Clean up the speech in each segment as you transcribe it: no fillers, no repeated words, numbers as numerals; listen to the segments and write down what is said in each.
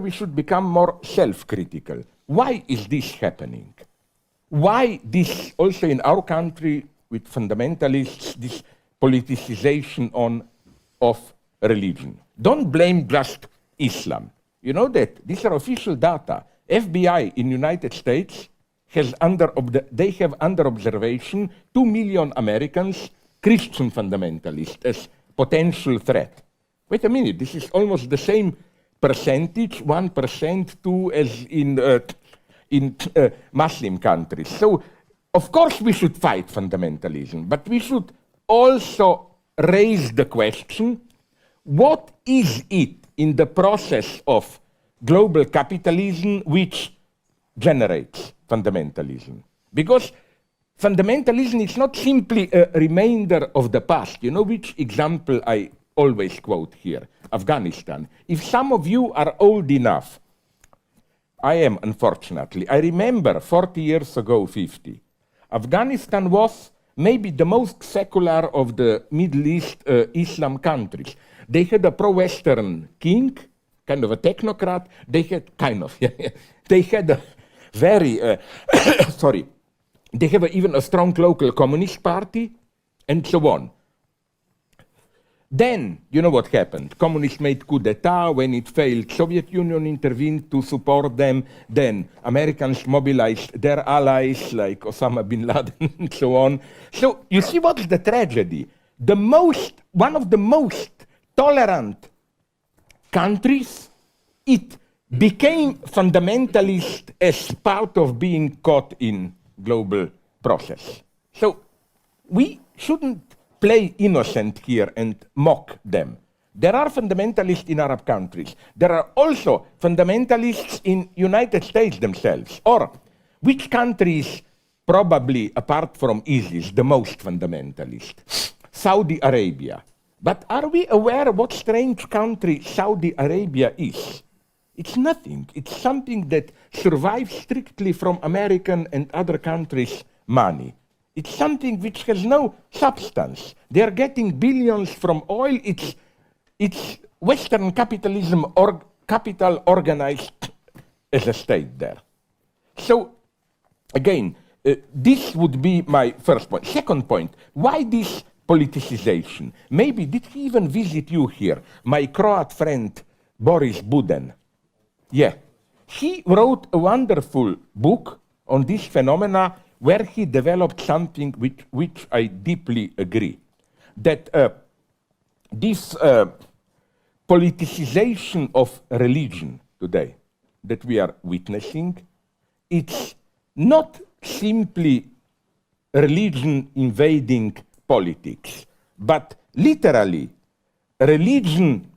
we should become more self-critical. Why is this happening? Why this, also in our country, with fundamentalists, this politicization of religion? Don't blame just Islam. You know that these are official data. FBI in United States has they have under observation 2 million Americans, Christian fundamentalists, as potential threat. Wait a minute, this is almost the same percentage, 1% too, as in Muslim countries. So, of course we should fight fundamentalism, but we should also raise the question, what is it in the process of global capitalism which generates fundamentalism? Because fundamentalism is not simply a remainder of the past. You know which example I always quote here? Afghanistan. If some of you are old enough, I am, unfortunately, I remember 40 years ago, 50, Afghanistan was maybe the most secular of the Middle East Islam countries. They had a pro-Western king, kind of a technocrat. They had they had a very, sorry, they have even a strong local communist party, and so on. Then, you know what happened? Communists made coup d'etat. When it failed, Soviet Union intervened to support them. Then Americans mobilized their allies like Osama bin Laden and so on. So you see what's the tragedy? One of the most tolerant countries, it became fundamentalist as part of being caught in global process. So we shouldn't play innocent here and mock them. There are fundamentalists in Arab countries. There are also fundamentalists in United States themselves. Or which country is probably, apart from ISIS, the most fundamentalist? Saudi Arabia. But are we aware what strange country Saudi Arabia is? It's nothing. It's something that survives strictly from American and other countries' money. It's something which has no substance. They are getting billions from oil. It's Western capitalism or capital organized as a state there. So, again, this would be my first point. Second point, why this politicization? Maybe, did he even visit you here? My Croat friend, Boris Buden. Yeah. He wrote a wonderful book on this phenomena where he developed something which I deeply agree. That this politicization of religion today that we are witnessing, it's not simply religion invading politics, but literally religion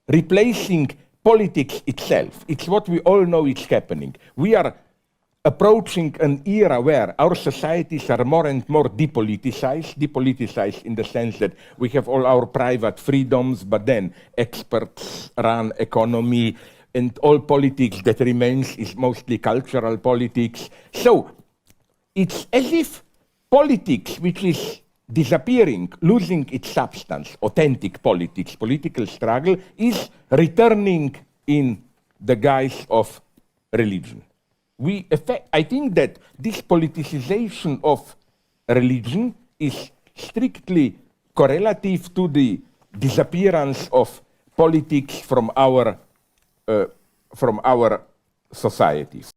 replacing politics itself. It's what we all know is happening. We are approaching an era where our societies are more and more depoliticized in the sense that we have all our private freedoms, but then experts run economy, and all politics that remains is mostly cultural politics. So it's as if politics, which is disappearing, losing its substance, authentic politics, political struggle, is returning in the guise of religion. I think that this politicization of religion is strictly correlative to the disappearance of politics from our societies.